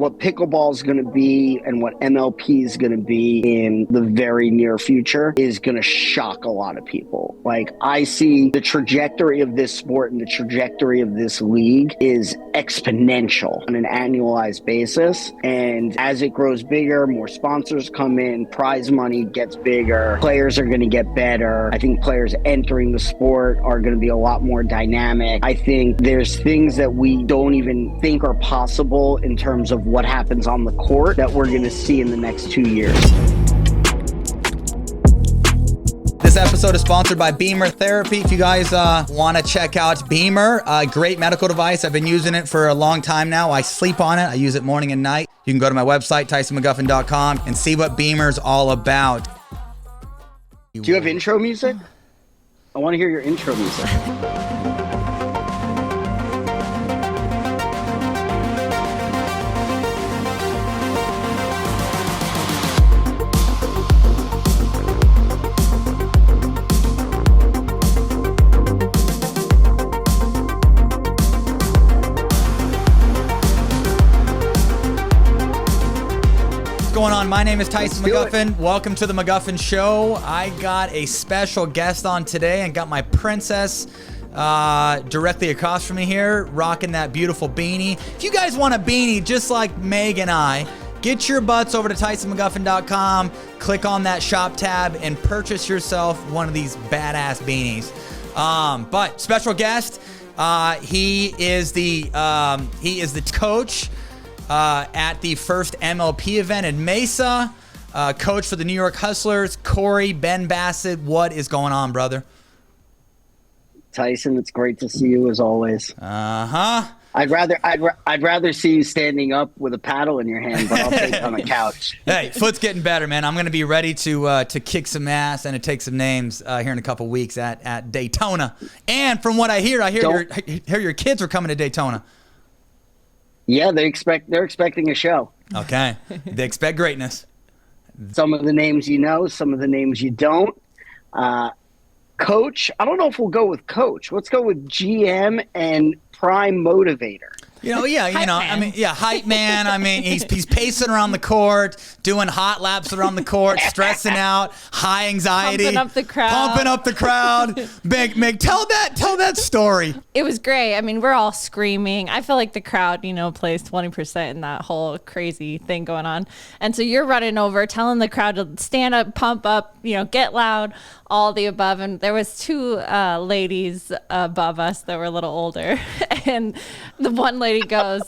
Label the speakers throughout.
Speaker 1: what pickleball is going to be and what MLP is going to be in the very near future is going to shock a lot of people. Like, I see the trajectory of this sport and the trajectory of this league is exponential on an annualized basis. And as it grows bigger, more sponsors come in, prize money gets bigger, players are going to get better. I think players entering the sport are going to be a lot more dynamic. I think there's things that we don't even think are possible in terms of what happens on the court that we're going to see in the next 2 years.
Speaker 2: This episode is sponsored by Bemer Therapy. If you guys want to check out Bemer, a great medical device. I've been using it for a long time now. I sleep on it. I use it morning and night. You can go to my website, TysonMcGuffin.com, and see what Bemer's all about.
Speaker 1: Do you have intro music? I want to hear your intro music.
Speaker 2: Going on? My name is Tyson McGuffin. Welcome to the McGuffin Show. I got a special guest on today and got my princess directly across from me here, rocking that beautiful beanie. If you guys want a beanie just like Meg and I, get your butts over to TysonMcGuffin.com, click on that shop tab, and purchase yourself one of these badass beanies. But special guest, he is the coach at the first MLP event in Mesa, coach for the New York Hustlers, Corey Benbasset. What is going on, brother?
Speaker 1: Tyson, it's great to see you as always. I'd rather see you standing up with a paddle in your hand, but I'll take it on the couch.
Speaker 2: Hey, foot's getting better, man. I'm going to be ready to kick some ass and to take some names here in a couple weeks at Daytona. And from what I hear your kids are coming to Daytona.
Speaker 1: Yeah, they're expecting a show.
Speaker 2: Okay. They expect greatness.
Speaker 1: Some of the names you know, some of the names you don't. Coach, I don't know if we'll go with coach. Let's go with GM and prime motivator.
Speaker 2: Hype man. I mean, he's pacing around the court, doing hot laps around the court, stressing out, high anxiety,
Speaker 3: pumping up the crowd.
Speaker 2: Meg, tell that story.
Speaker 3: It was great. I mean, we're all screaming. I feel like the crowd, plays 20% in that whole crazy thing going on. And so you're running over, telling the crowd to stand up, pump up, get loud, all the above. And there was two ladies above us that were a little older, and the one lady goes,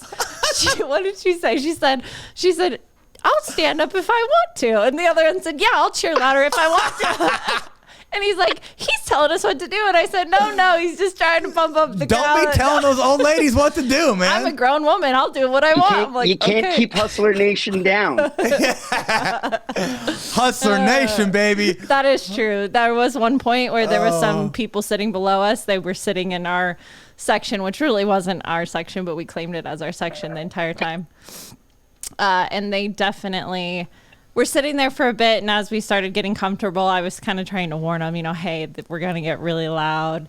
Speaker 3: what did she say? She said, I'll stand up if I want to. And the other one said, yeah, I'll cheer louder if I want to. And he's like, he's telling us what to do. And I said, no, he's just trying to pump up the crowd.
Speaker 2: Don't be telling those old ladies what to do, man.
Speaker 3: I'm a grown woman. I'll do what I want.
Speaker 1: You can't keep Hustler Nation down.
Speaker 2: Hustler Nation, baby.
Speaker 3: That is true. There was one point where there was some people sitting below us. They were sitting in our section, which really wasn't our section, but we claimed it as our section the entire time. And they definitely were sitting there for a bit. And as we started getting comfortable, I was kind of trying to warn them, hey, we're going to get really loud.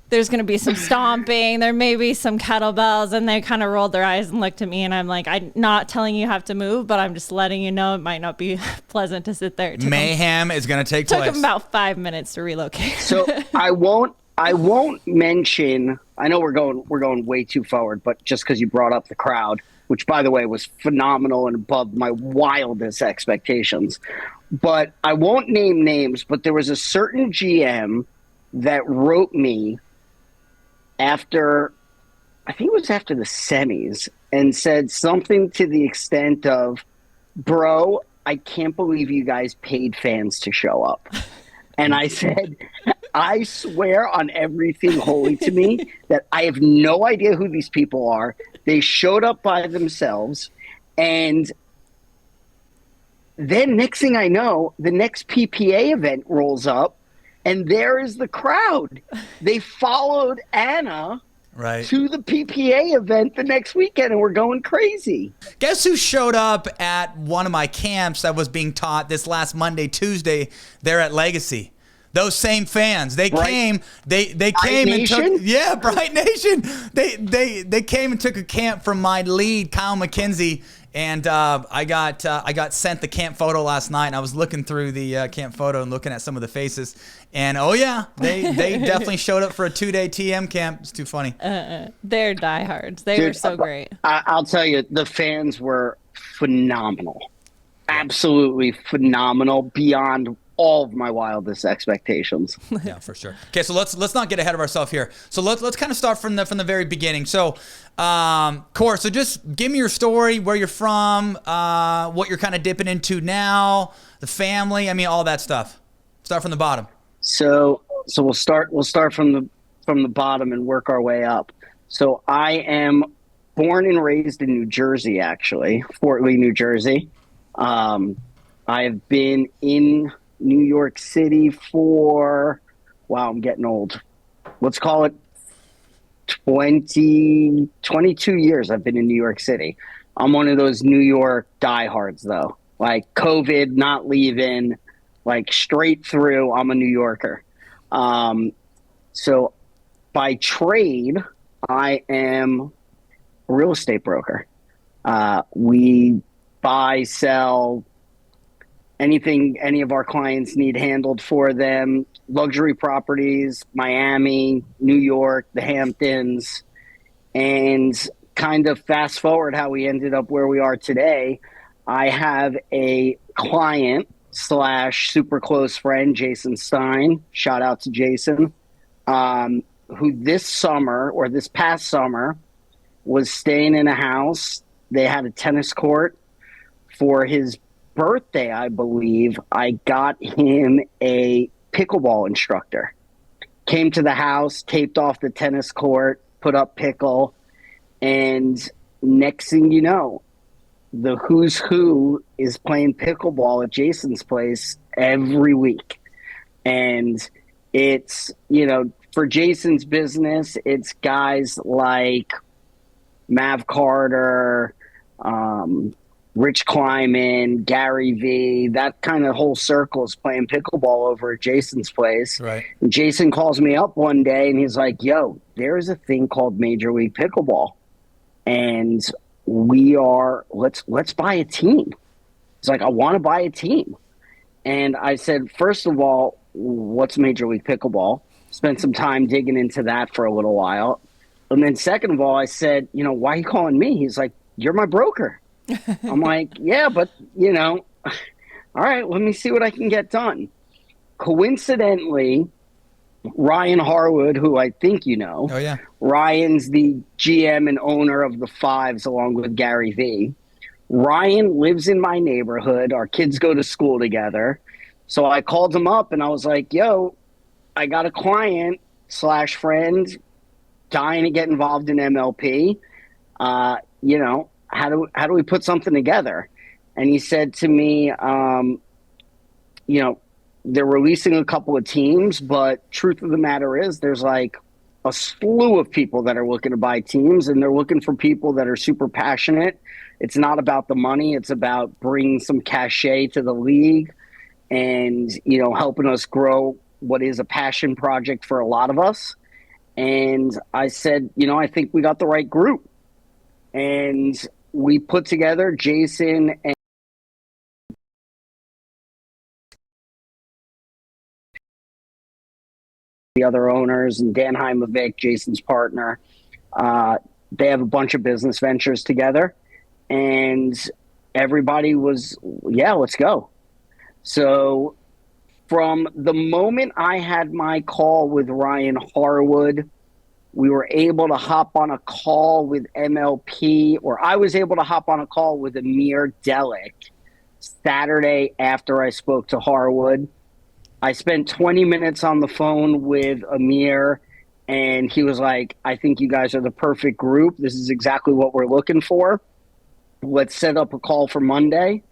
Speaker 3: There's going to be some stomping. There may be some kettlebells. And they kind of rolled their eyes and looked at me. And I'm like, I'm not telling you have to move, but I'm just letting you know it might not be pleasant to sit there.
Speaker 2: Mayhem is going to take place.
Speaker 3: Took them about 5 minutes to relocate.
Speaker 1: So I won't mention, I know we're going way too forward, but just because you brought up the crowd, which, by the way, was phenomenal and above my wildest expectations. But I won't name names, but there was a certain GM that wrote me after the semis and said something to the extent of, bro, I can't believe you guys paid fans to show up. And I said, I swear on everything holy to me that I have no idea who these people are. They showed up by themselves. And then next thing I know, the next PPA event rolls up, and there is the crowd. They followed Anna to the PPA event the next weekend, and we're going crazy.
Speaker 2: Guess who showed up at one of my camps that was being taught this last Monday, Tuesday, there at Legacy? Those same fans, they came. They came and took Bright Nation. They came and took a camp from my lead, Kyle McKenzie, And I got sent the camp photo last night, and I was looking through the camp photo and looking at some of the faces. And oh yeah, they definitely showed up for a 2-day TM camp. It's too funny.
Speaker 3: They're diehards. They were so great.
Speaker 1: I'll tell you, the fans were phenomenal, absolutely phenomenal, beyond all of my wildest expectations.
Speaker 2: Yeah, for sure. Okay, so let's not get ahead of ourselves here. So let's kind of start from the very beginning. So, Core, so just give me your story, where you're from, what you're kind of dipping into now, the family. I mean, all that stuff. Start from the bottom.
Speaker 1: So we'll start from the bottom and work our way up. So I am born and raised in New Jersey, actually, Fort Lee, New Jersey. I've been in New York City for, wow, I'm getting old. Let's call it 22 years I've been in New York City. I'm one of those New York diehards, though. Like COVID, not leaving, like straight through, I'm a New Yorker. So by trade, I am a real estate broker. We buy, sell, anything any of our clients need handled for them, luxury properties, Miami, New York, the Hamptons, and kind of fast forward how we ended up where we are today. I have a client slash super close friend, Jason Stein, shout out to Jason, who this past summer was staying in a house. They had a tennis court. For his birthday, I believe, I got him a pickleball instructor. Came to the house, taped off the tennis court, put up pickle, and next thing you know, the who's who is playing pickleball at Jason's place every week. And it's, for Jason's business, it's guys like Mav Carter, Rich Kleiman, Gary V, that kind of whole circle is playing pickleball over at Jason's place.
Speaker 2: Right.
Speaker 1: And Jason calls me up one day and he's like, yo, there's a thing called Major League Pickleball. And let's buy a team. He's like, I want to buy a team. And I said, first of all, what's Major League Pickleball? Spent some time digging into that for a little while. And then second of all, I said, why are you calling me? He's like, you're my broker. I'm like, yeah, but, all right, let me see what I can get done. Coincidentally, Ryan Harwood, who I think you know.
Speaker 2: Oh, yeah.
Speaker 1: Ryan's the GM and owner of the Fives along with Gary V. Ryan lives in my neighborhood. Our kids go to school together. So I called him up and I was like, yo, I got a client slash friend dying to get involved in MLP. How do we put something together? And he said to me, they're releasing a couple of teams, but truth of the matter is there's like a slew of people that are looking to buy teams, and they're looking for people that are super passionate. It's not about the money. It's about bringing some cachet to the league and, helping us grow what is a passion project for a lot of us. And I said, I think we got the right group. And we put together Jason and the other owners, and Dan Heimovich, Jason's partner. They have a bunch of business ventures together, and everybody was, yeah, let's go. So from the moment I had my call with Ryan Harwood, we were able to hop on a call with MLP, or I was able to hop on a call with Amir Delic Saturday after I spoke to Harwood. I spent 20 minutes on the phone with Amir, and he was like, I think you guys are the perfect group. This is exactly what we're looking for. Let's set up a call for Monday.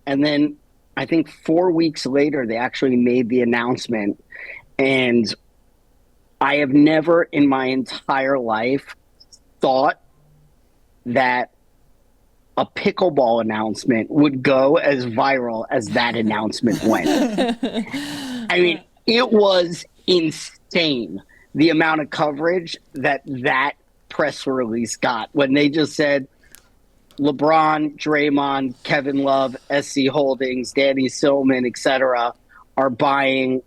Speaker 1: And then I think 4 weeks later, they actually made the announcement. And I have never in my entire life thought that a pickleball announcement would go as viral as that announcement went. I mean, it was insane, the amount of coverage that press release got when they just said, LeBron, Draymond, Kevin Love, SC Holdings, Danny Silman, etc., are buying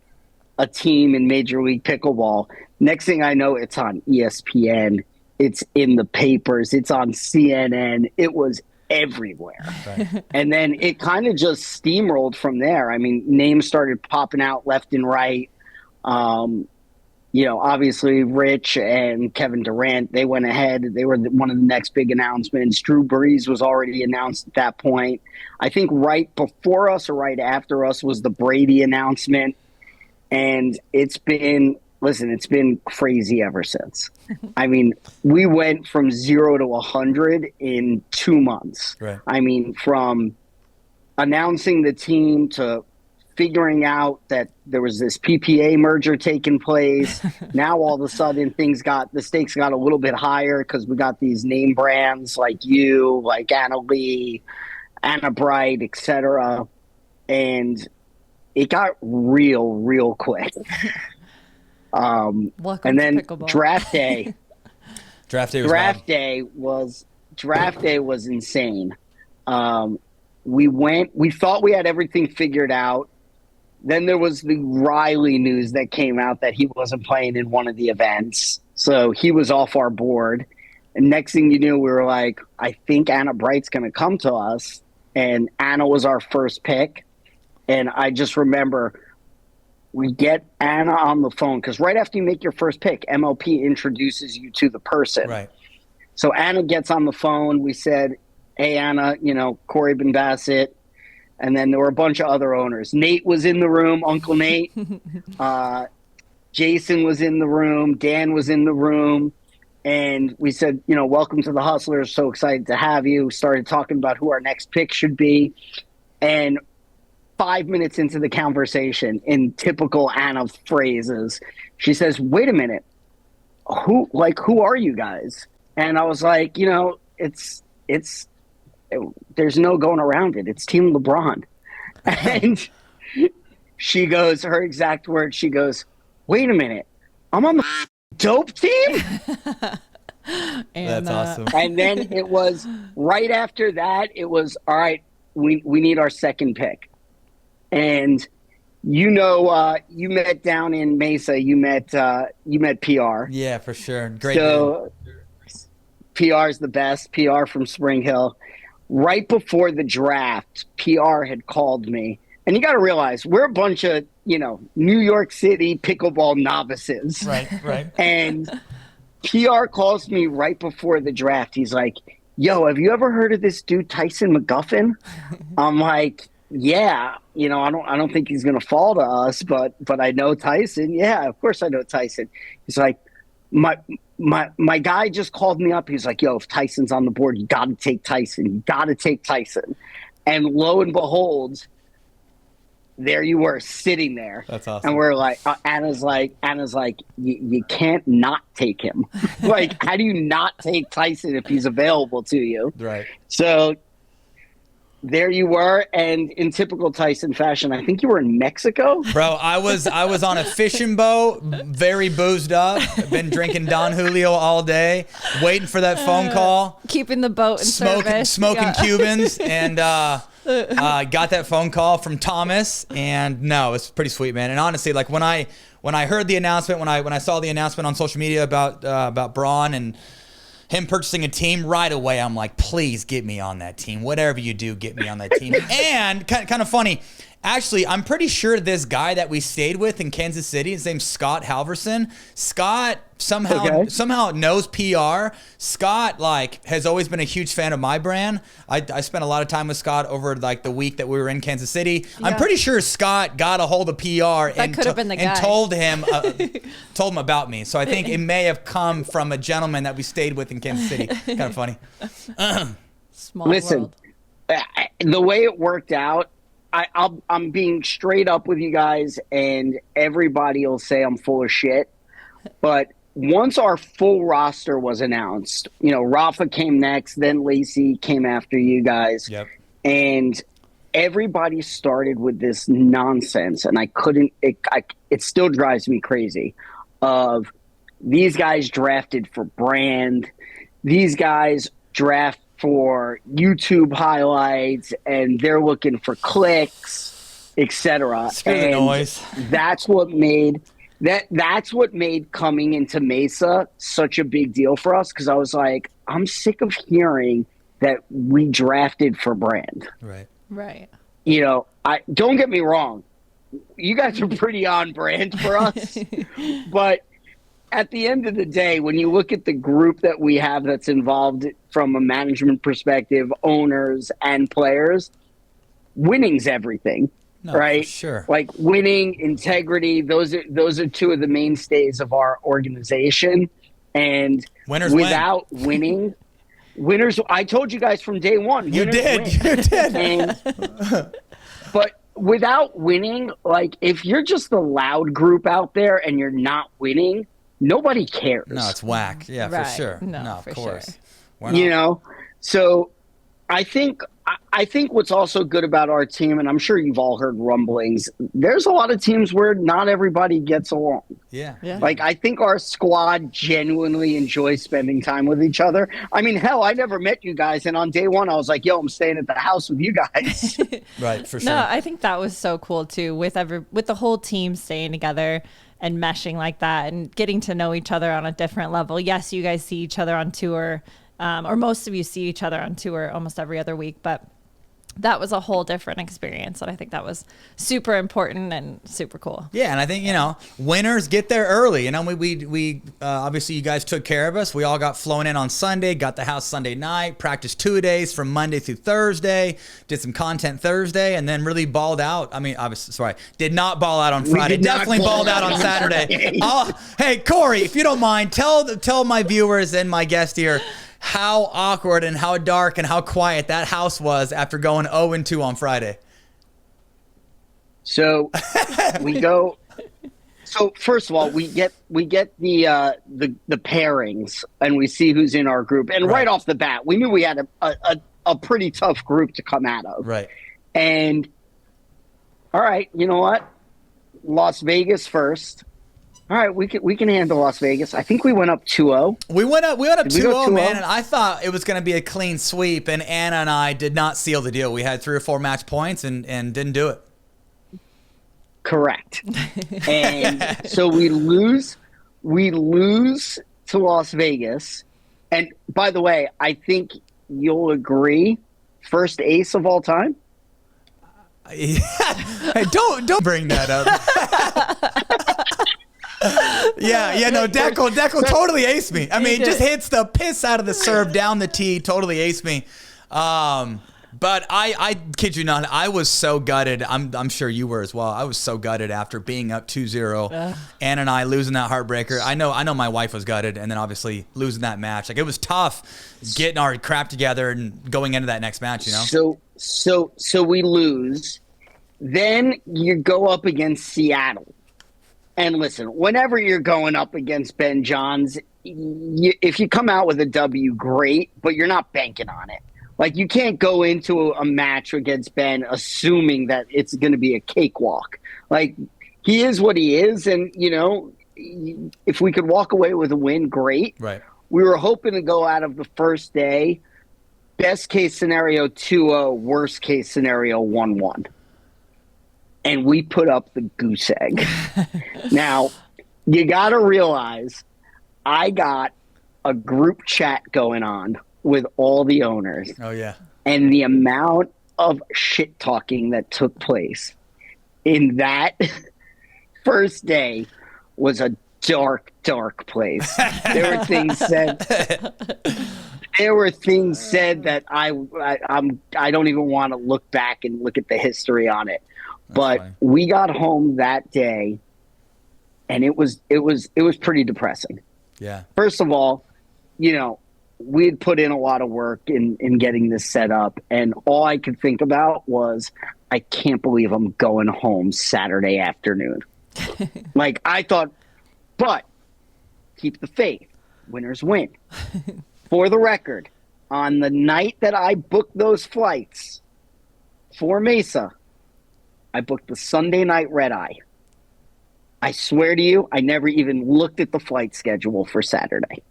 Speaker 1: a team in Major League Pickleball. Next thing I know, it's on ESPN. It's in the papers. It's on CNN. It was everywhere.
Speaker 2: Right.
Speaker 1: And then it kind of just steamrolled from there. I mean, names started popping out left and right. Obviously Rich and Kevin Durant, they went ahead. They were one of the next big announcements. Drew Brees was already announced at that point. I think right before us or right after us was the Brady announcement. And it's been crazy ever since. I mean, we went from 0 to 100 in 2 months.
Speaker 2: Right.
Speaker 1: I mean, from announcing the team to figuring out that there was this PPA merger taking place. Now all of a sudden the stakes got a little bit higher because we got these name brands like you, like Anna Lee, Anna Bright, etc. And it got real quick.
Speaker 3: Welcome
Speaker 1: and then
Speaker 3: to pickleball.
Speaker 1: draft day.
Speaker 2: Draft day was
Speaker 1: Draft day was insane. We thought we had everything figured out. Then there was the Riley news that came out that he wasn't playing in one of the events. So he was off our board. And next thing you knew, we were like, I think Anna Bright's going to come to us. And Anna was our first pick. And I just remember we get Anna on the phone because right after you make your first pick, MLP introduces you to the person.
Speaker 2: Right.
Speaker 1: So Anna gets on the phone. We said, hey, Anna, Corey Benbasset. And then there were a bunch of other owners. Nate was in the room, Uncle Nate. Jason was in the room. Dan was in the room. And we said, welcome to the Hustlers. So excited to have you. Started talking about who our next pick should be. And 5 minutes into the conversation, in typical Anna phrases, she says, wait a minute. Who are you guys? And I was like, there's no going around it. It's Team LeBron. And she goes, her exact words, she goes, wait a minute, I'm on the dope team?
Speaker 2: That's awesome.
Speaker 1: And then it was right after that, it was, all right, we need our second pick. And you met down in Mesa, you met PR.
Speaker 2: Yeah, for sure. Great.
Speaker 1: So PR is the best, PR from Spring Hill. Right before the draft, PR had called me. And you got to realize, we're a bunch of, New York City pickleball novices.
Speaker 2: Right.
Speaker 1: And PR calls me right before the draft. He's like, yo, have you ever heard of this dude, Tyson McGuffin? I'm like, yeah, I don't think he's going to fall to us, but I know Tyson. Yeah, of course I know Tyson. He's like, my guy just called me up. He's like, yo, if Tyson's on the board, you got to take Tyson. You got to take Tyson. And lo and behold, there you were sitting there.
Speaker 2: That's awesome.
Speaker 1: And we're like, Anna's like, you can't not take him. Like, how do you not take Tyson if he's available to you?
Speaker 2: Right.
Speaker 1: So there you were, and in typical Tyson fashion, I think you were in Mexico.
Speaker 2: Bro, I was on a fishing boat, very boozed up. Been drinking Don Julio all day, waiting for that phone call.
Speaker 3: Keeping the boat in service.
Speaker 2: Smoking Cubans, and got that phone call from Thomas, and no, it's pretty sweet, man. And honestly, like when I heard the announcement, when I saw the announcement on social media about Braun and him purchasing a team, right away I'm like, please get me on that team. Whatever you do, get me on that team. And kind of funny, actually, I'm pretty sure this guy that we stayed with in Kansas City, his name's Scott Halverson. Scott somehow knows PR. Scott has always been a huge fan of my brand. I spent a lot of time with Scott over the week that we were in Kansas City. Yeah. I'm pretty sure Scott got a hold of PR and told him about me. So I think it may have come from a gentleman that we stayed with in Kansas City. Kind of funny.
Speaker 3: Small
Speaker 1: Listen,
Speaker 3: world.
Speaker 1: The way it worked out, I'm being straight up with you guys, and everybody will say I'm full of shit. But once our full roster was announced, Rafa came next, then Lacy came after you guys.
Speaker 2: Yep.
Speaker 1: And everybody started with this nonsense, and it still drives me crazy, of these guys drafted for brand. These guys draft for YouTube highlights, and they're looking for clicks, etc.
Speaker 2: Screw the noise.
Speaker 1: That's what made coming into Mesa such a big deal for us, because I was like, I'm sick of hearing that we drafted for brand.
Speaker 3: Right.
Speaker 1: You know, I don't get me wrong, you guys are pretty on brand for us, but at the end of the day, when you look at the group that we have that's involved from a management perspective, owners and players, winning's everything.
Speaker 2: No,
Speaker 1: right?
Speaker 2: for sure.
Speaker 1: Like winning, integrity, those are two of the mainstays of our organization. And
Speaker 2: winners
Speaker 1: without winning, winners, I told you guys from day one.
Speaker 2: You did.
Speaker 1: But without winning, like if you're just the loud group out there and you're not winning, nobody cares.
Speaker 2: No, it's whack. Yeah,
Speaker 3: Right.
Speaker 2: for sure.
Speaker 3: No,
Speaker 2: of
Speaker 3: for
Speaker 2: course.
Speaker 3: sure.
Speaker 2: We're not-
Speaker 1: You know, so I think what's also good about our team, and I'm sure you've all heard rumblings, there's a lot of teams where not everybody gets along.
Speaker 2: Yeah.
Speaker 1: Like, I think our squad genuinely enjoys spending time with each other. I mean, hell, I never met you guys, and on day one, I was like, yo, I'm staying at the house with you guys.
Speaker 2: Right, for sure.
Speaker 3: No, I think that was so cool too, with the whole team staying together and meshing like that and getting to know each other on a different level. Yes, you guys see each other on tour, or most of you see each other on tour almost every other week, but that was a whole different experience. And I think that was super important and super cool.
Speaker 2: Yeah, and I think, you know, winners get there early. You know, we obviously you guys took care of us. We all got flown in on Sunday, got the house Sunday night, practiced 2 days from Monday through Thursday, did some content Thursday, and then really balled out. I mean, obviously, sorry, did not ball out on Friday. Definitely balled out on Saturday. Hey, Corey, if you don't mind, tell my viewers and my guest here how awkward and how dark and how quiet that house was after going 0-2 on Friday.
Speaker 1: So we go. So first of all, we get the pairings, and we see who's in our group. And right off the bat, we knew we had a pretty tough group to come out of.
Speaker 2: Right.
Speaker 1: And all right, you know what? Las Vegas first. All right, we can handle Las Vegas. I think we went up 2-0.
Speaker 2: We went up 2-0,
Speaker 1: 2-0?
Speaker 2: man, and I thought it was going to be a clean sweep, and Anna and I did not seal the deal. We had 3 or 4 match points and didn't do it.
Speaker 1: Correct. And so we lose to Las Vegas. And by the way, I think you'll agree, first ace of all time.
Speaker 2: Hey, don't bring that up. No, Dekel totally aced me. I mean, just hits the piss out of the serve down the tee, totally aced me. But I kid you not, I was so gutted. I'm sure you were as well. I was so gutted after being up 2-0. Ann and I losing that heartbreaker. I know my wife was gutted, and then obviously losing that match. Like, it was tough getting our crap together and going into that next match, you know?
Speaker 1: So we lose. Then you go up against Seattle. And listen, whenever you're going up against Ben Johns, if you come out with a W, great, but you're not banking on it. Like, you can't go into a match against Ben assuming that it's going to be a cakewalk. Like, he is what he is, and, you know, if we could walk away with a win, great.
Speaker 2: Right.
Speaker 1: We were hoping to go out of the first day, best case scenario 2-0, worst case scenario 1-1. And we put up the goose egg. Now, you got to realize I got a group chat going on with all the owners.
Speaker 2: Oh, yeah.
Speaker 1: And the amount of shit talking that took place in that first day was a dark, dark place. There were things said. That I don't even want to look back and look at the history on it. But we got home that day, and it was pretty depressing.
Speaker 2: Yeah.
Speaker 1: First of all, you know, we had put in a lot of work in getting this set up, and all I could think about was, I can't believe I'm going home Saturday afternoon. Like, I thought, but keep the faith. Winners win. For the record, on the night that I booked those flights for Mesa, I booked the Sunday night red eye. I swear to you, I never even looked at the flight schedule for Saturday.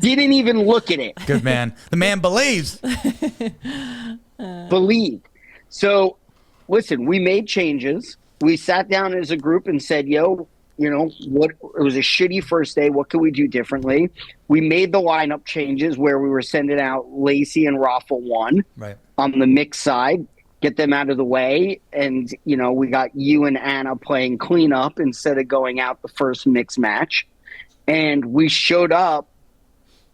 Speaker 1: Didn't even look at it.
Speaker 2: Good man. The man believes.
Speaker 1: Believed. So, listen, we made changes. We sat down as a group and said, yo, what? It was a shitty first day. What can we do differently? We made the lineup changes where we were sending out Lacy and Rafa one on the mixed side, get them out of the way. And, we got you and Anna playing cleanup instead of going out the first mixed match. And we showed up.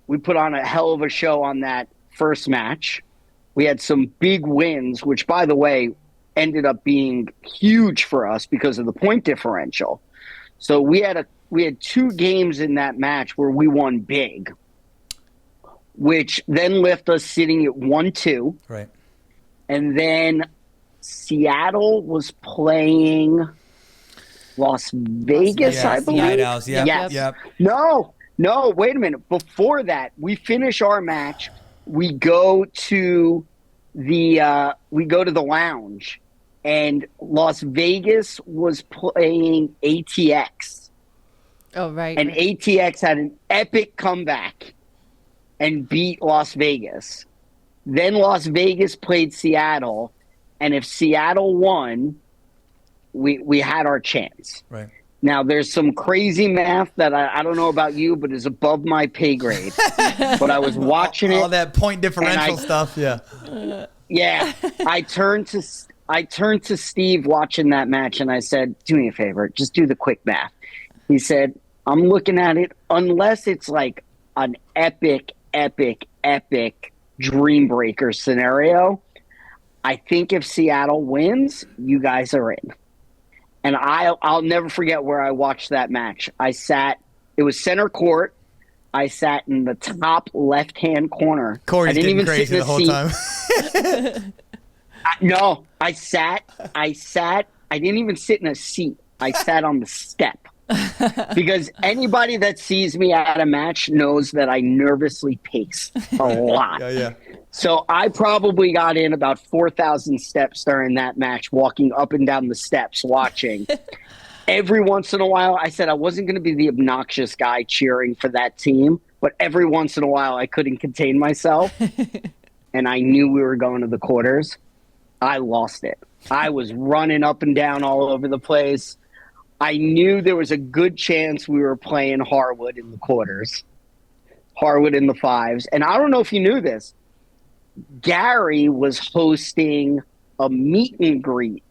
Speaker 1: We put on a hell of a show on that first match. We had some big wins, which, by the way, ended up being huge for us because of the point differential. So we had 2 games in that match where we won big, which then left us sitting at 1-2.
Speaker 2: Right.
Speaker 1: And then Seattle was playing Las Vegas, I believe.
Speaker 2: Night Owls,
Speaker 1: Yes.
Speaker 2: Yep.
Speaker 1: No, wait a minute. Before that, we finish our match. We go to the lounge, and Las Vegas was playing ATX.
Speaker 3: Oh, right.
Speaker 1: And ATX had an epic comeback and beat Las Vegas. Then Las Vegas played Seattle, and if Seattle won, we had our chance.
Speaker 2: Right.
Speaker 1: Now, there's some crazy math that I don't know about you, but is above my pay grade. But I was watching
Speaker 2: all
Speaker 1: it.
Speaker 2: That point differential stuff, yeah.
Speaker 1: Yeah. I turned to Steve watching that match, and I said, do me a favor, just do the quick math. He said, I'm looking at it, unless it's like an epic dream breaker scenario, I think if Seattle wins, you guys are in. And I'll never forget where I watched that match. It was center court. I sat in the top left-hand corner.
Speaker 2: Corey's
Speaker 1: I didn't even
Speaker 2: crazy
Speaker 1: sit in
Speaker 2: the whole time.
Speaker 1: No, I sat. I didn't even sit in a seat. I sat on the step. Because anybody that sees me at a match knows that I nervously pace a lot.
Speaker 2: Yeah.
Speaker 1: So I probably got in about 4,000 steps during that match, walking up and down the steps, watching. Every once in a while, I said I wasn't going to be the obnoxious guy cheering for that team, but every once in a while I couldn't contain myself, and I knew we were going to the quarters. I lost it. I was running up and down all over the place. I knew there was a good chance we were playing Harwood in the quarters, Harwood in the fives. And I don't know if you knew this. Gary was hosting a meet and greet.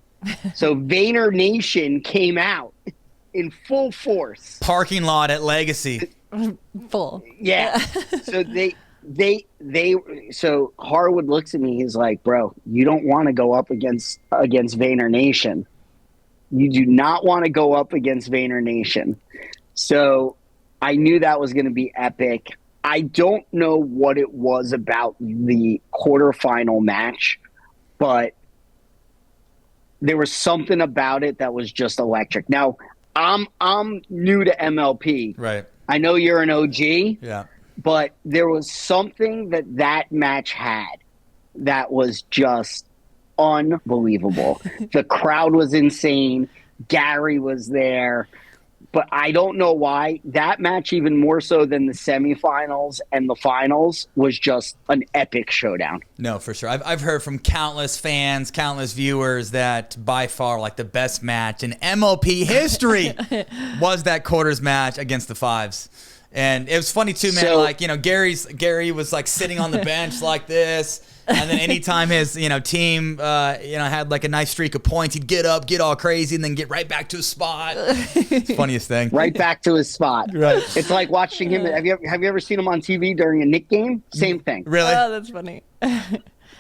Speaker 1: So Vayner Nation came out in full force.
Speaker 2: Parking lot at Legacy.
Speaker 3: Full.
Speaker 1: Yeah. So so Harwood looks at me. He's like, bro, you don't want to go up against Vayner Nation. You do not want to go up against Vayner Nation. So I knew that was going to be epic. I don't know what it was about the quarterfinal match, but there was something about it that was just electric. Now, I'm new to MLP.
Speaker 2: Right.
Speaker 1: I know you're an OG.
Speaker 2: Yeah.
Speaker 1: But there was something that match had that was just unbelievable. The crowd was insane. Gary was there. But I don't know why. That match, even more so than the semifinals and the finals, was just an epic showdown.
Speaker 2: No, for sure. I've heard from countless fans, countless viewers that by far, like, the best match in MLP history was that quarters match against the fives. And it was funny too, man.
Speaker 1: So,
Speaker 2: like, Gary was like sitting on the bench like this, and then anytime his team had like a nice streak of points, he'd get up, get all crazy, and then get right back to his spot. It's the funniest thing.
Speaker 1: Right back to his spot.
Speaker 2: Right.
Speaker 1: It's like watching him. Have you ever seen him on TV during a Knick game? Same thing.
Speaker 2: Really?
Speaker 3: Oh, that's funny.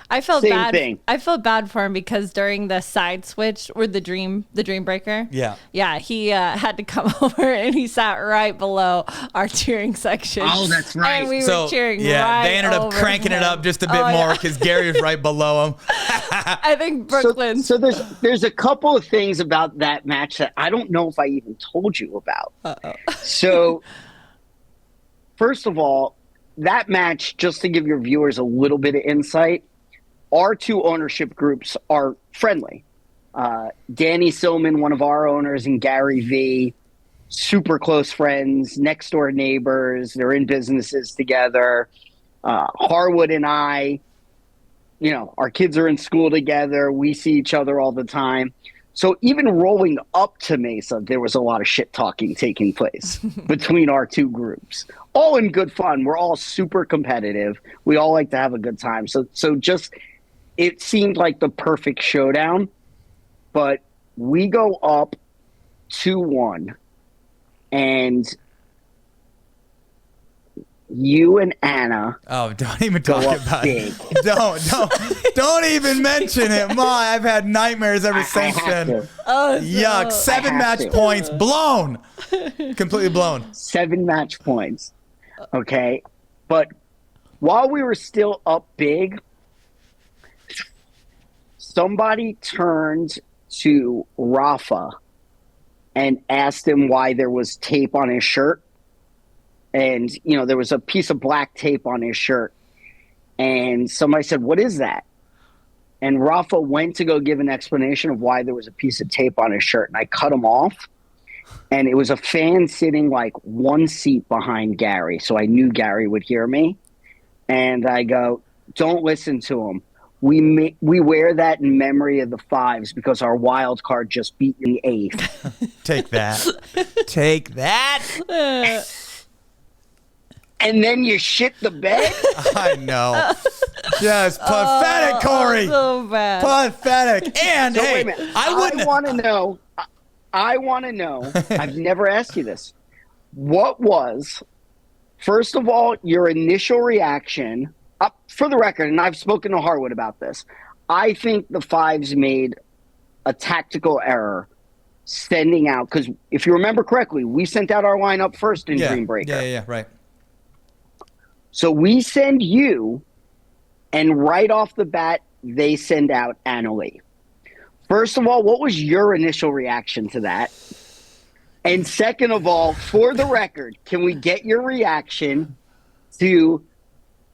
Speaker 3: I felt
Speaker 1: Same
Speaker 3: bad.
Speaker 1: thing.
Speaker 3: I felt bad for him because during the side switch or the dream breaker.
Speaker 2: Yeah,
Speaker 3: he had to come over and he sat right below our cheering section.
Speaker 1: Oh, that's right.
Speaker 3: And we were cheering. Right
Speaker 2: they ended up
Speaker 3: over
Speaker 2: cranking
Speaker 3: him.
Speaker 2: it up just a bit more because Gary was right below him.
Speaker 3: I think Brooklyn.
Speaker 1: So there's a couple of things about that match that I don't know if I even told you about. So first of all, that match, just to give your viewers a little bit of insight, our two ownership groups are friendly. Danny Silman, one of our owners, and Gary V, super close friends, next door neighbors. They're in businesses together. Harwood and I, our kids are in school together. We see each other all the time. So even rolling up to Mesa, there was a lot of shit talking taking place between our two groups. All in good fun. We're all super competitive. We all like to have a good time. So just it seemed like the perfect showdown. But we go up 2-1, and you and Anna.
Speaker 2: Oh, don't even talk about
Speaker 1: big.
Speaker 2: it. Don't even mention it. Ma, I've had nightmares ever since then.
Speaker 3: Oh,
Speaker 2: Yuck. 7 match points. Blown. Completely blown.
Speaker 1: 7 match points. Okay. But while we were still up big, somebody turned to Rafa and asked him why there was tape on his shirt. And, there was a piece of black tape on his shirt. And somebody said, "What is that?" And Rafa went to go give an explanation of why there was a piece of tape on his shirt. And I cut him off. And it was a fan sitting like one seat behind Gary. So I knew Gary would hear me. And I go, "Don't listen to him. We wear that in memory of the fives because our wild card just beat the 8th."
Speaker 2: Take that. Take that.
Speaker 1: And then you shit the bed?
Speaker 2: I know. Just pathetic, Corey.
Speaker 3: So bad.
Speaker 2: Pathetic. And
Speaker 1: So
Speaker 2: hey,
Speaker 1: wait a minute.
Speaker 2: I
Speaker 1: want to know. I've never asked you this. What was, first of all, your initial reaction? For the record, and I've spoken to Harwood about this, I think the fives made a tactical error sending out, because if you remember correctly, we sent out our lineup first in Green Breaker.
Speaker 2: Yeah, right.
Speaker 1: So we send you, and right off the bat, they send out Annalie. First of all, what was your initial reaction to that? And second of all, for the record, can we get your reaction to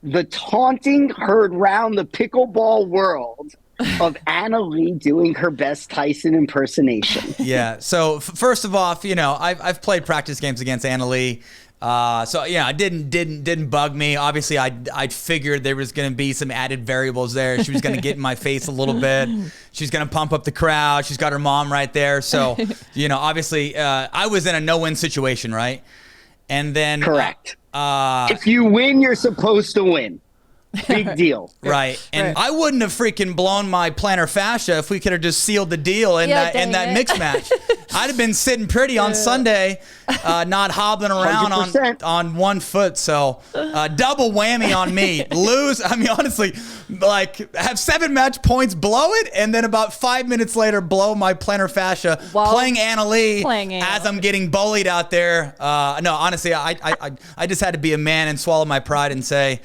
Speaker 1: the taunting heard round the pickleball world of Annalie doing her best Tyson impersonation?
Speaker 2: Yeah. So first of all, I've played practice games against Annalie. It didn't bug me. Obviously, I'd figured there was going to be some added variables there. She was going to get in my face a little bit. She's going to pump up the crowd. She's got her mom right there. So, obviously, I was in a no-win situation, right? And then
Speaker 1: correct. If you win, you're supposed to win. Big deal.
Speaker 2: Right. And I wouldn't have freaking blown my plantar fascia if we could have just sealed the deal in that mixed match. I'd have been sitting pretty on Sunday, not hobbling around on 1 foot. So double whammy on me. Lose. I mean, honestly, have 7 match points, blow it, and then about 5 minutes later, blow my plantar fascia playing Annalie as I'm getting bullied out there. No, honestly, I just had to be a man and swallow my pride and say,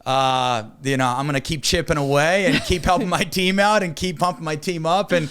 Speaker 2: I'm going to keep chipping away and keep helping my team out and keep pumping my team up. And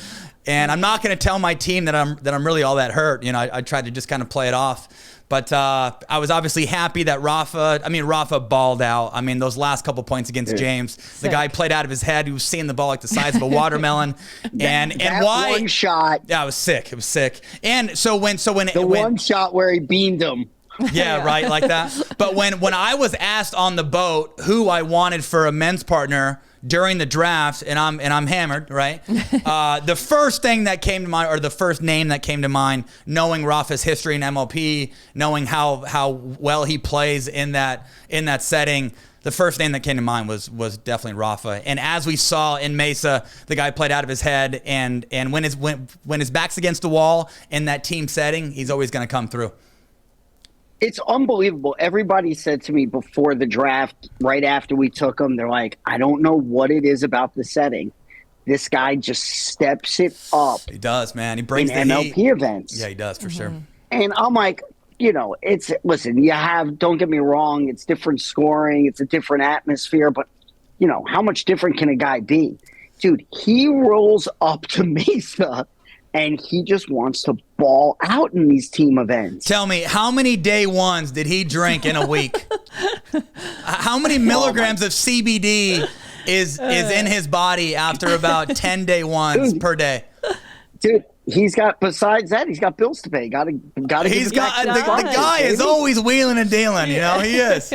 Speaker 2: I'm not going to tell my team that I'm really all that hurt. I tried to just kind of play it off. But I was obviously happy that Rafa balled out. I mean, those last couple points against James, the guy played out of his head. He was seeing the ball like the size of a watermelon. and why?
Speaker 1: One shot.
Speaker 2: Yeah, it was sick. It was sick. And so when
Speaker 1: one shot where he beamed him.
Speaker 2: Yeah, right, like that. But when I was asked on the boat who I wanted for a men's partner during the draft, and I'm hammered, right? The first thing that came to mind, or the first name that came to mind, knowing Rafa's history in MLP, knowing how well he plays in that setting, the first name that came to mind was definitely Rafa. And as we saw in Mesa, the guy played out of his head, and when his back's against the wall in that team setting, he's always going to come through.
Speaker 1: It's unbelievable. Everybody said to me before the draft, right after we took him, they're like, "I don't know what it is about the setting. This guy just steps it up."
Speaker 2: He does, man. He brings
Speaker 1: in
Speaker 2: the
Speaker 1: MLP
Speaker 2: heat.
Speaker 1: events.
Speaker 2: Yeah, he does for sure.
Speaker 1: And I'm like, listen, don't get me wrong, it's different scoring, it's a different atmosphere, but how much different can a guy be? Dude, he rolls up to Mesa and he just wants to ball out in these team events.
Speaker 2: Tell me, how many day ones did he drink in a week? How many milligrams of CBD is in his body after about 10 day ones per day?
Speaker 1: Dude, he's got, besides that, he's got bills to pay.
Speaker 2: He's got the guy is always wheeling and dealing. You know, he is.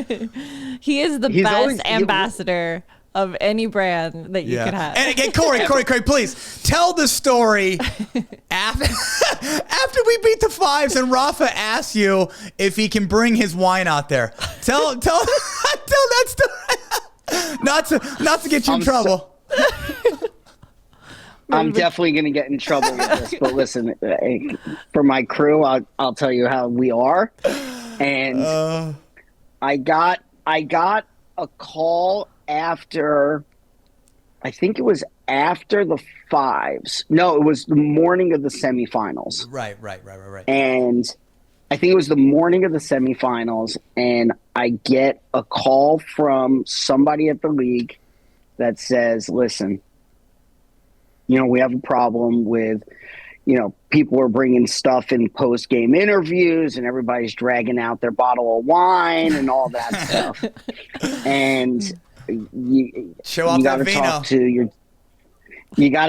Speaker 3: He is the best ambassador of any brand that you could have.
Speaker 2: And Corey, please tell the story after we beat the Fives and Rafa asks you if he can bring his wine out there. Tell that story. Not to get you in trouble.
Speaker 1: I'm definitely going to get in trouble with this, but listen, for my crew, I'll tell you how we are. And I got a call after, I think it was after the Fives. No, it was the morning of the semifinals.
Speaker 2: Right.
Speaker 1: And I think it was the morning of the semifinals, and I get a call from somebody at the league that says, listen, we have a problem with, people are bringing stuff in post-game interviews and everybody's dragging out their bottle of wine and all that stuff. And you got to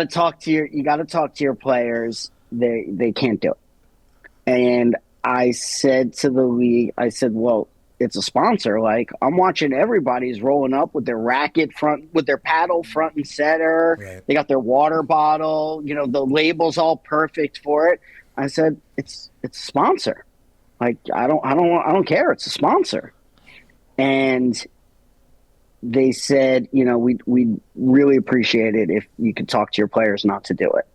Speaker 1: talk to your players. They can't do it. And I said to the league, well, it's a sponsor. Like, I'm watching everybody's rolling up with their racket with their paddle front and center.
Speaker 2: Right.
Speaker 1: They got their water bottle. The label's all perfect for it. I said, it's a sponsor. Like, I don't care. It's a sponsor. And they said, we'd really appreciate it if you could talk to your players not to do it.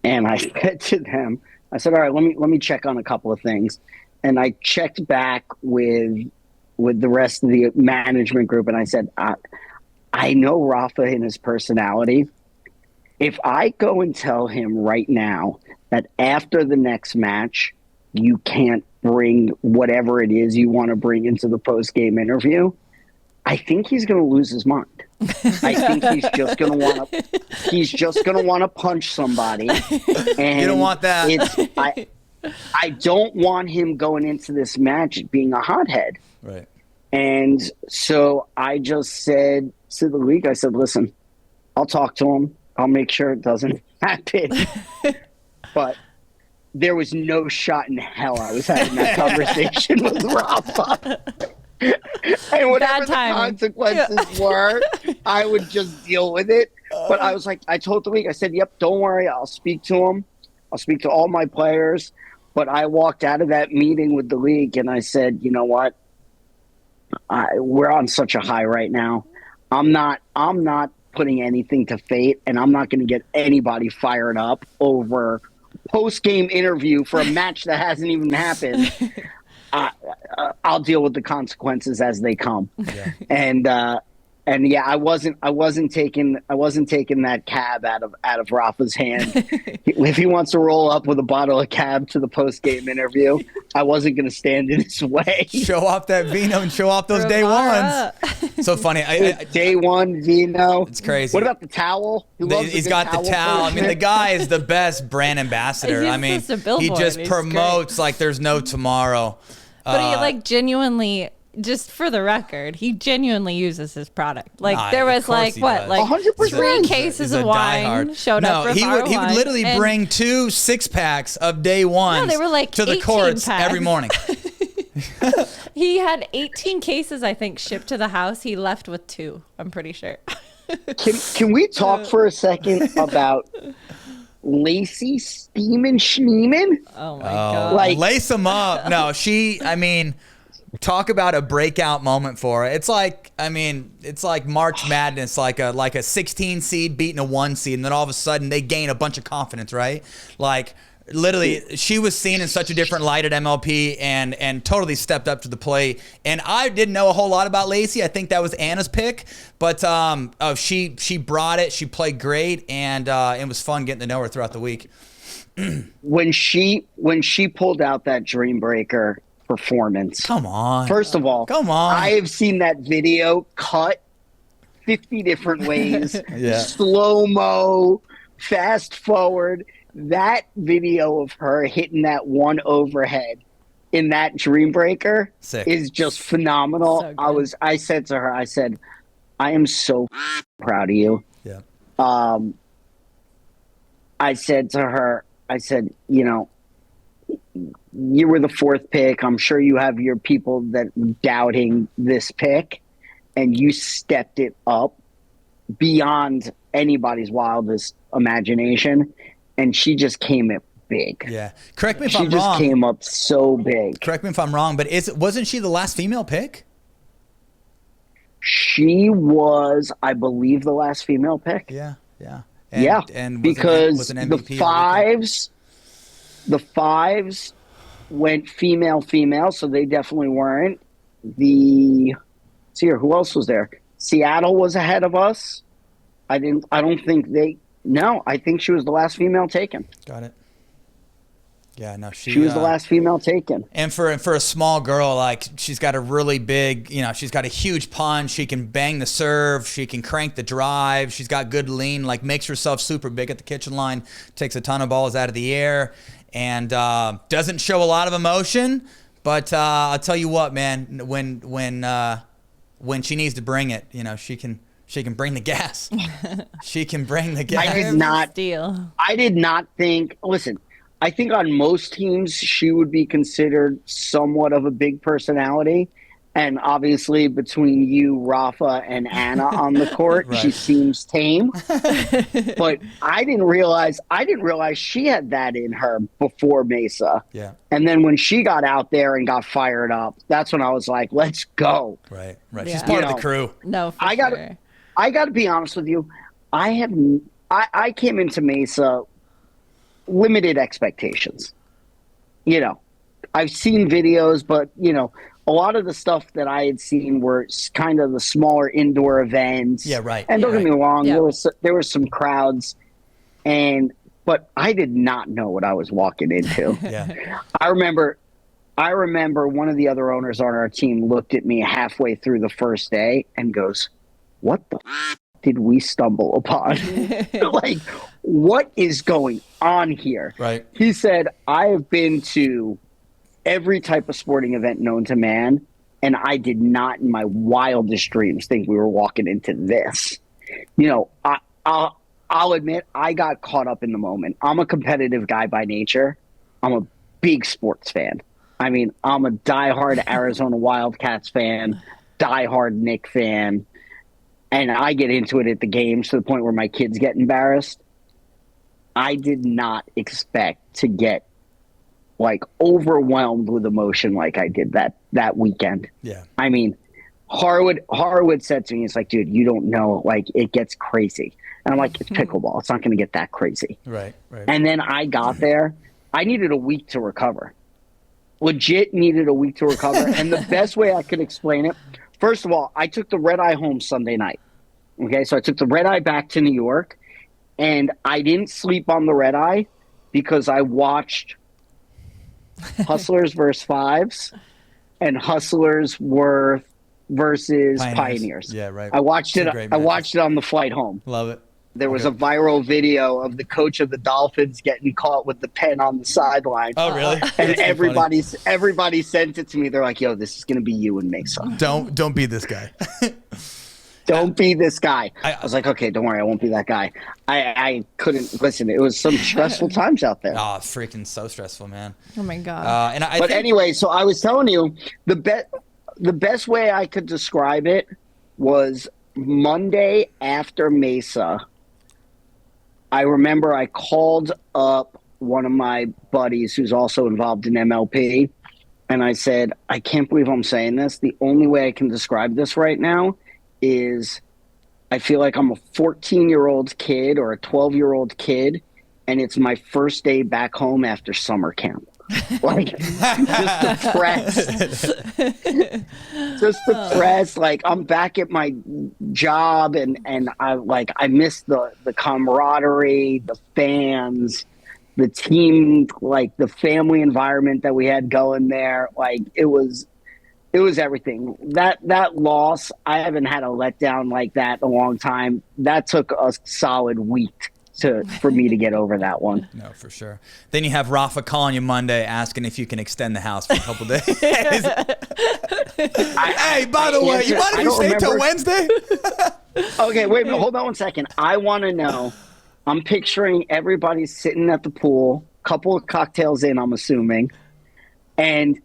Speaker 1: And I said to them, all right, let me check on a couple of things. And I checked back with the rest of the management group, and I said, I know Rafa and his personality. If I go and tell him right now that after the next match, you can't bring whatever it is you want to bring into the post-game interview, I think he's going to lose his mind. I think he's just going to want to punch somebody. And
Speaker 2: you don't want that.
Speaker 1: I don't want him going into this match being a hothead.
Speaker 2: Right.
Speaker 1: And so I just said to the league, I said, listen, I'll talk to him. I'll make sure it doesn't happen. But there was no shot in hell I was having that conversation with Rafa. And whatever the consequences were, I would just deal with it. But I was like, I told the league, I said, yep, don't worry. I'll speak to him. I'll speak to all my players. But I walked out of that meeting with the league and I said, you know what? We're on such a high right now. I'm not putting anything to fate, and I'm not going to get anybody fired up over post-game interview for a match that hasn't even happened. I'll deal with the consequences as they come. Yeah. And yeah, I wasn't taking that cab out of Rafa's hand. If he wants to roll up with a bottle of cab to the post game interview, I wasn't going to stand in his way.
Speaker 2: Show off that vino and show off those day ones. So funny.
Speaker 1: Day one vino.
Speaker 2: It's crazy.
Speaker 1: What about the towel?
Speaker 2: He's got the towel. I mean, the guy is the best brand ambassador. I mean, he just promotes like there's no tomorrow.
Speaker 3: But he genuinely. Just for the record, he genuinely uses his product. There was
Speaker 1: 100%.
Speaker 3: 3 cases of wine showed up.
Speaker 2: He would literally bring 2 6-packs of day ones
Speaker 3: they were
Speaker 2: to the courts every morning.
Speaker 3: He had 18 cases, I think, shipped to the house. He left with 2, I'm pretty sure.
Speaker 1: Can we talk for a second about Lacy Schneemann?
Speaker 3: Oh my God.
Speaker 2: Lace him up. No, talk about a breakout moment for her. It's like March Madness, like a 16 seed beating a 1 seed, and then all of a sudden they gain a bunch of confidence, right? Like literally, she was seen in such a different light at MLP and totally stepped up to the plate. And I didn't know a whole lot about Lacy. I think that was Anna's pick, but she brought it. She played great, and it was fun getting to know her throughout the week.
Speaker 1: When she pulled out that Dream Breaker performance.
Speaker 2: Come on.
Speaker 1: First of all, I have seen that video cut 50 different ways.
Speaker 2: Yeah.
Speaker 1: Slow-mo, fast forward. That video of her hitting that one overhead in that Dream Breaker is just phenomenal. So I said to her, I am so proud of you.
Speaker 2: Yeah.
Speaker 1: I said to her, I said, you know, you were the fourth pick. I'm sure you have your people that doubting this pick, and you stepped it up beyond anybody's wildest imagination. And she just came up big.
Speaker 2: Yeah. Correct me if
Speaker 1: She
Speaker 2: I'm
Speaker 1: just
Speaker 2: wrong.
Speaker 1: came up so big.
Speaker 2: Correct me if I'm wrong, but wasn't she the last female pick?
Speaker 1: She was, I believe, the last female pick.
Speaker 2: Yeah. Yeah. And
Speaker 1: because
Speaker 2: was an MVP
Speaker 1: the
Speaker 2: or anything?
Speaker 1: the fives went female, so they definitely weren't. Let's see here, who else was there? Seattle was ahead of us. I don't think I think she was the last female taken.
Speaker 2: Got it. Yeah, no,
Speaker 1: She was the last female taken.
Speaker 2: And for a small girl, like, she's got a really big, you know, she's got a huge punch. She can bang the serve. She can crank the drive. She's got good lean, like, makes herself super big at the kitchen line, takes a ton of balls out of the air, and doesn't show a lot of emotion. But I'll tell you what, man, when she needs to bring it, you know, she can bring the gas. She can bring the gas.
Speaker 1: I did not think, listen, I think on most teams she would be considered somewhat of a big personality. And obviously between you, Rafa, and Anna on the court,
Speaker 2: right.
Speaker 1: She seems tame. But I didn't realize she had that in her before Mesa.
Speaker 2: Yeah.
Speaker 1: And then when she got out there and got fired up, that's when I was like, let's go.
Speaker 2: Right.
Speaker 3: Yeah.
Speaker 2: She's part of the crew.
Speaker 3: No, for
Speaker 1: I
Speaker 3: sure.
Speaker 1: got to be honest with you. I came into Mesa limited expectations. You know, I've seen videos, but, you know, a lot of the stuff that I had seen were kind of the smaller indoor events.
Speaker 2: Yeah, right.
Speaker 1: And don't get me wrong,
Speaker 3: Yeah.
Speaker 1: there were some crowds, but I did not know what I was walking into.
Speaker 2: Yeah.
Speaker 1: I remember one of the other owners on our team looked at me halfway through the first day and goes, "What the did we stumble upon?" Like, what is going on here?
Speaker 2: Right.
Speaker 1: He said, "I have been to every type of sporting event known to man, and I did not in my wildest dreams think we were walking into this." You know, I'll admit I got caught up in the moment. I'm a competitive guy by nature. I'm a big sports fan. I mean, I'm a diehard Arizona Wildcats fan, diehard Knick fan, and I get into it at the games to the point where my kids get embarrassed. I did not expect to get like overwhelmed with emotion like I did that weekend.
Speaker 2: Yeah.
Speaker 1: I mean, Harwood said to me, it's like, dude, you don't know, like, it gets crazy. And I'm like, it's pickleball. It's not going to get that crazy.
Speaker 2: Right.
Speaker 1: And then I got there. I needed a week to recover. Legit needed a week to recover. And the best way I could explain it, first of all, I took the red eye home Sunday night. Okay, so I took the red eye back to New York, and I didn't sleep on the red eye because I watched Hustlers versus Fives and Hustlers versus Pioneers.
Speaker 2: Yeah, right.
Speaker 1: I watched it on the flight home.
Speaker 2: Love it.
Speaker 1: There was a viral video of the coach of the Dolphins getting caught with the pen on the sideline.
Speaker 2: Oh, really?
Speaker 1: And everybody sent it to me. They're like, "Yo, this is gonna be you and Mesa.
Speaker 2: Don't be this guy."
Speaker 1: Don't be this guy." I was like, "Okay, don't worry, I won't be that guy." I couldn't listen. It was some stressful times out there.
Speaker 2: Oh, freaking so stressful, man.
Speaker 3: Oh my God.
Speaker 1: Anyway, so I was telling you the best way I could describe it was Monday after Mesa. I remember I called up one of my buddies who's also involved in MLP, and I said, "I can't believe I'm saying this. The only way I can describe this right now is I feel like I'm a 14-year-old kid or a 12-year-old kid, and it's my first day back home after summer camp." Like, just depressed. Like, I'm back at my job, and I miss the camaraderie, the fans, the team, like the family environment that we had going there. Like, it was everything. That loss, I haven't had a letdown like that in a long time. That took a solid week for me to get over that one.
Speaker 2: No, for sure. Then you have Rafa calling you Monday asking if you can extend the house for a couple days. Hey, by the way, you mind if you stay till Wednesday?
Speaker 1: Okay, wait, hold on one second. I want to know. I'm picturing everybody sitting at the pool. couple of cocktails in, I'm assuming, and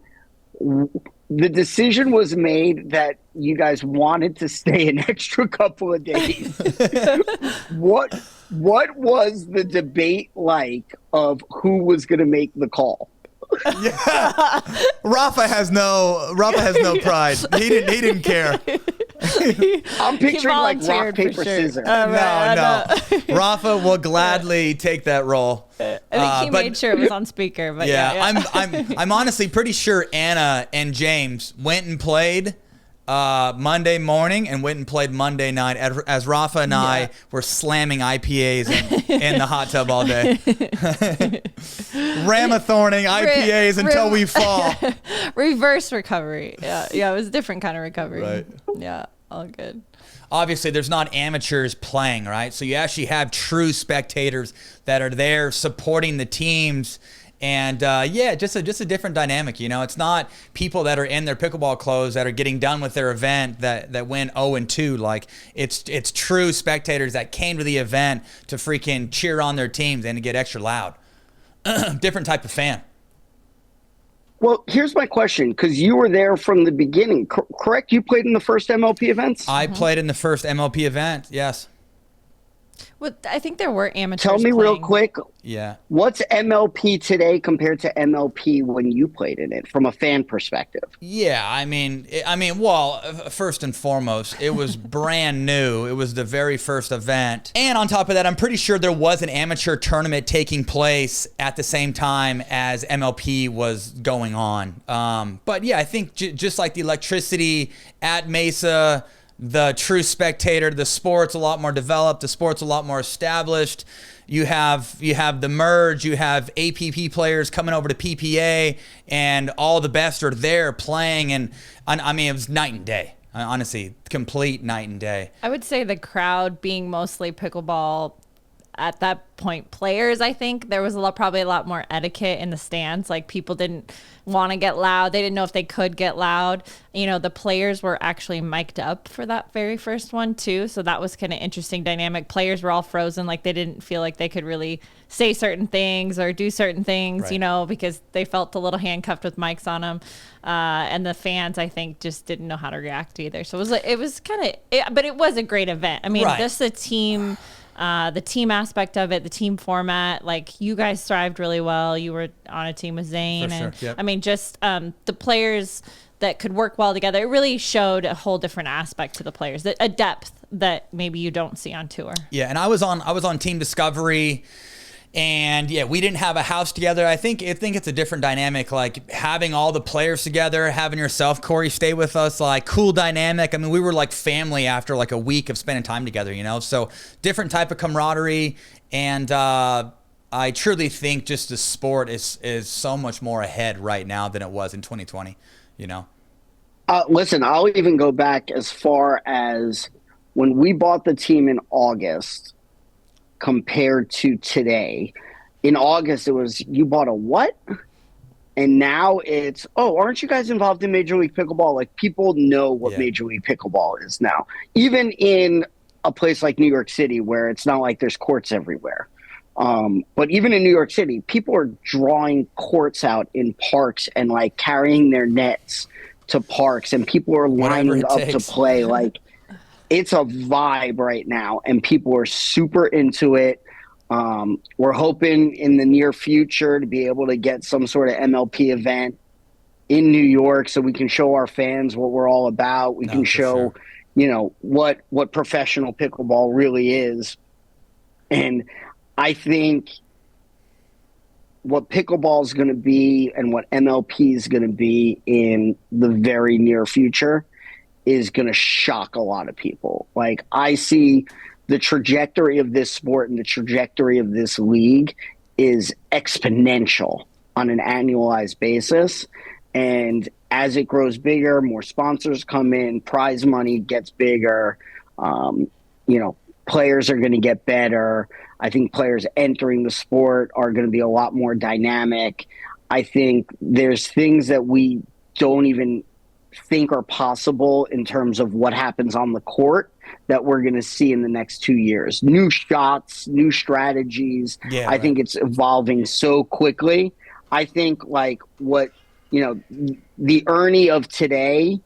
Speaker 1: the decision was made that you guys wanted to stay an extra couple of days. What was the debate like of who was going to make the call?
Speaker 2: Yeah. Rafa has no pride. He didn't care.
Speaker 1: I'm picturing like rock, paper, scissors.
Speaker 2: No. Rafa will gladly take that role.
Speaker 3: I think he made sure it was on speaker. But yeah.
Speaker 2: I'm honestly pretty sure Anna and James went and played Monday morning and went and played Monday night as Rafa and I were slamming IPAs in the hot tub all day. Ramathorning IPAs until we fall.
Speaker 3: Reverse recovery. Yeah, it was a different kind of recovery.
Speaker 2: Right.
Speaker 3: Yeah, all good.
Speaker 2: Obviously, there's not amateurs playing, right? So you actually have true spectators that are there supporting the teams. And just a different dynamic, you know. It's not people that are in their pickleball clothes that are getting done with their event that win 0-2. Like it's true spectators that came to the event to freaking cheer on their teams and to get extra loud. Different type of fan.
Speaker 1: Well, here's my question, because you were there from the beginning, correct? You played in the first MLP events?
Speaker 2: I played in the first MLP event, yes.
Speaker 3: Well, I think there were amateurs.
Speaker 1: Tell me real quick.
Speaker 2: Yeah.
Speaker 1: What's MLP today compared to MLP when you played in it from a fan perspective?
Speaker 2: Yeah, I mean, well, first and foremost, it was brand new. It was the very first event. And on top of that, I'm pretty sure there was an amateur tournament taking place at the same time as MLP was going on. But yeah, I think just like the electricity at Mesa, the true spectator, the sport's a lot more developed, the sport's a lot more established. You have the merge, you have APP players coming over to PPA, and all the best are there playing. And I mean, it was night and day. Honestly, complete night and day.
Speaker 3: I would say the crowd being mostly pickleball at that point players, I think there was probably a lot more etiquette in the stands. Like people didn't want to get loud. They didn't know if they could get loud. You know, the players were actually mic'd up for that very first one too. So that was kind of interesting dynamic. Players were all frozen. Like they didn't feel like they could really say certain things or do certain things,
Speaker 2: right,
Speaker 3: you know, because they felt a little handcuffed with mics on them. And the fans, I think, just didn't know how to react either. So it was but it was a great event. I mean,
Speaker 2: right,
Speaker 3: just the team aspect of it, the team format, like you guys thrived really well. You were on a team with Zane.
Speaker 2: For
Speaker 3: and
Speaker 2: sure, yep.
Speaker 3: I mean, just the players that could work well together. It really showed a whole different aspect to the players, a depth that maybe you don't see on tour.
Speaker 2: Yeah, and I was on Team Discovery. And yeah, we didn't have a house together. I think it's a different dynamic, like having all the players together, having yourself, Corey, stay with us, like cool dynamic. I mean, we were like family after like a week of spending time together, you know? So different type of camaraderie. And I truly think just the sport is so much more ahead right now than it was in 2020, you know?
Speaker 1: Listen, I'll even go back as far as when we bought the team in August compared to today. In August, it was, you bought a what? And now it's, oh, aren't you guys involved in Major League Pickleball? Like, people know what Major League Pickleball is now. Even in a place like New York City, where it's not like there's courts everywhere. But even in New York City, people are drawing courts out in parks and, like, carrying their nets to parks, and people are lining up to play. Like, it's a vibe right now, and people are super into it. We're hoping in the near future to be able to get some sort of MLP event in New York so we can show our fans what we're all about. We can show, you know, what professional pickleball really is. And I think what pickleball is going to be and what MLP is going to be in the very near future is going to shock a lot of people. Like, I see the trajectory of this sport and the trajectory of this league is exponential on an annualized basis. And as it grows bigger, more sponsors come in, prize money gets bigger. You know, players are going to get better. I think players entering the sport are going to be a lot more dynamic. I think there's things that we don't even think are possible in terms of what happens on the court that we're going to see in the next 2 years. New shots, new strategies.
Speaker 2: Yeah,
Speaker 1: I think it's evolving so quickly. I think like what, the Ernie of today,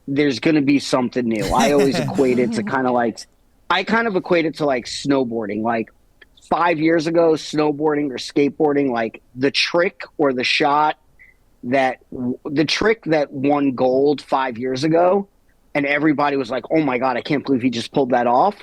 Speaker 1: there's going to be something new. I always equate it to kind of like snowboarding. Like 5 years ago, snowboarding or skateboarding, like the trick or the trick that won gold 5 years ago, and everybody was like, oh my God, I can't believe he just pulled that off,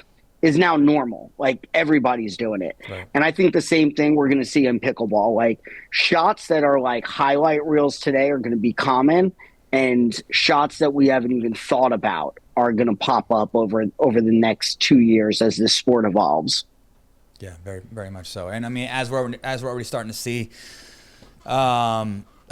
Speaker 1: is now normal. Like everybody's doing it. Right. And I think the same thing we're going to see in pickleball. Like shots that are like highlight reels today are going to be common, and shots that we haven't even thought about are going to pop up over the next 2 years as this sport evolves.
Speaker 2: Yeah, very, very much so. And I mean, as we're already starting to see, I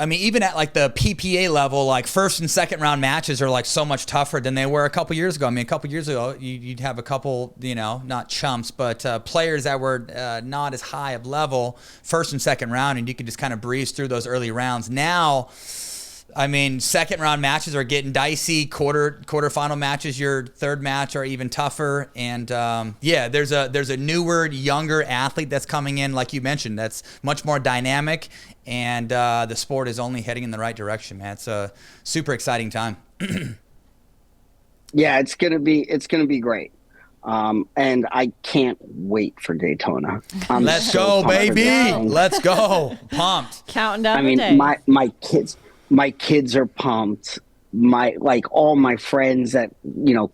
Speaker 2: mean, even at like the PPA level, like first and second round matches are like so much tougher than they were a couple years ago. I mean, a couple years ago, you'd have a couple, not chumps, but players that were not as high of level first and second round, and you could just kind of breeze through those early rounds. Now, I mean, second round matches are getting dicey. Quarterfinal matches, your third match, are even tougher. And there's a newer, younger athlete that's coming in, like you mentioned, that's much more dynamic, and the sport is only heading in the right direction, man. It's a super exciting time.
Speaker 1: Yeah, it's gonna be great. And I can't wait for Daytona.
Speaker 2: Let's go, baby! Let's go! Pumped.
Speaker 3: Counting down.
Speaker 1: I mean,
Speaker 3: the day.
Speaker 1: my kids are pumped. All my friends that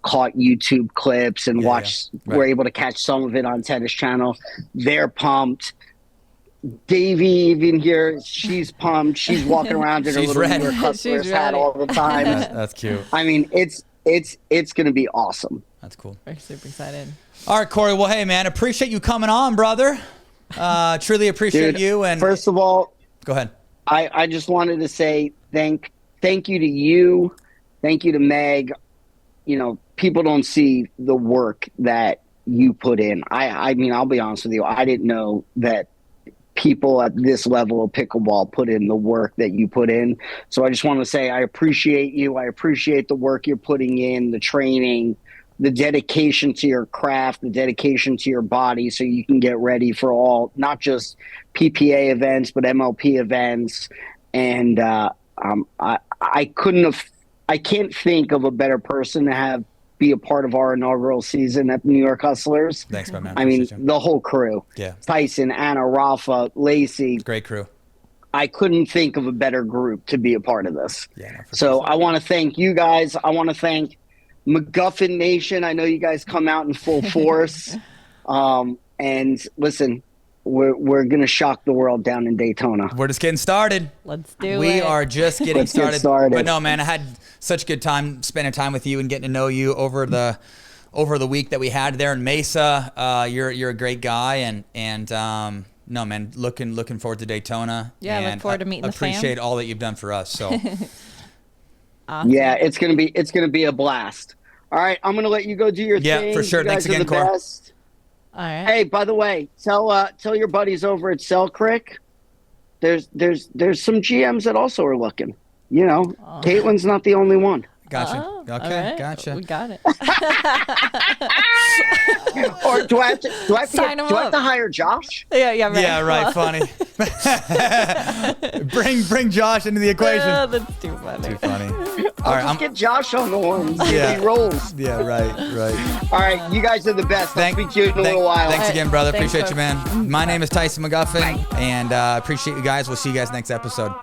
Speaker 1: caught YouTube clips and were able to catch some of it on Tennis Channel, they're pumped. Davey even here, she's pumped. She's walking around in her little New York Hustlers hat all the time.
Speaker 2: That's cute.
Speaker 1: I mean, it's going to be awesome.
Speaker 2: That's cool.
Speaker 3: We're super excited.
Speaker 2: All right, Corey. Well, hey, man, appreciate you coming on, brother. Truly appreciate you. And
Speaker 1: first of all,
Speaker 2: go ahead.
Speaker 1: I just wanted to say thank you to you. Thank you to Meg. People don't see the work that you put in. I mean, I'll be honest with you. I didn't know that people at this level of pickleball put in the work that you put in. So I just want to say I appreciate you. I appreciate the work you're putting in, the training, the dedication to your craft, the dedication to your body, so you can get ready for all, not just PPA events, but MLP events. And I can't think of a better person to be a part of our inaugural season at New York Hustlers.
Speaker 2: Thanks, my man.
Speaker 1: I mean, the whole crew.
Speaker 2: Yeah.
Speaker 1: Tyson, Anna, Rafa, Lacy.
Speaker 2: Great crew.
Speaker 1: I couldn't think of a better group to be a part of this.
Speaker 2: Yeah.
Speaker 1: So I want to thank you guys. I want to thank McGuffin Nation. I know you guys come out in full force. And listen, we're going to shock the world down in Daytona.
Speaker 2: We're just getting started.
Speaker 3: Let's do it.
Speaker 2: We are just getting
Speaker 1: Let's
Speaker 2: started.
Speaker 1: get started.
Speaker 2: But no, man, I had such a good time spending time with you and getting to know you over the week that we had there in Mesa. You're a great guy, and no, man, looking forward to Daytona.
Speaker 3: Yeah,
Speaker 2: and
Speaker 3: look forward to meeting the fam.
Speaker 2: Appreciate all that you've done for us. So
Speaker 3: awesome.
Speaker 1: Yeah, it's gonna be a blast. All right, I'm gonna let you go do your thing.
Speaker 2: Yeah, for sure.
Speaker 1: You guys
Speaker 2: Thanks again,
Speaker 1: are the
Speaker 2: Cor.
Speaker 1: best.
Speaker 3: All right.
Speaker 1: Hey, by the way, tell your buddies over at Selkirk, there's some GMs that also are looking. Caitlin's not the only one.
Speaker 2: Gotcha.
Speaker 3: Oh,
Speaker 2: Okay,
Speaker 3: all right.
Speaker 2: gotcha.
Speaker 3: We got it.
Speaker 1: Or do I have to hire Josh?
Speaker 3: Yeah, right.
Speaker 2: Yeah, right. Funny. bring Josh into the equation.
Speaker 3: Oh, that's too funny.
Speaker 2: Too funny.
Speaker 1: All right, just get Josh on the horn. See if he rolls.
Speaker 2: Yeah, right.
Speaker 1: All right, you guys are the best. I'll speak to you in a little while.
Speaker 2: Thanks again, brother.
Speaker 3: Thanks,
Speaker 2: Appreciate you, man. My name is Tyson McGuffin, and appreciate you guys. We'll see you guys next episode.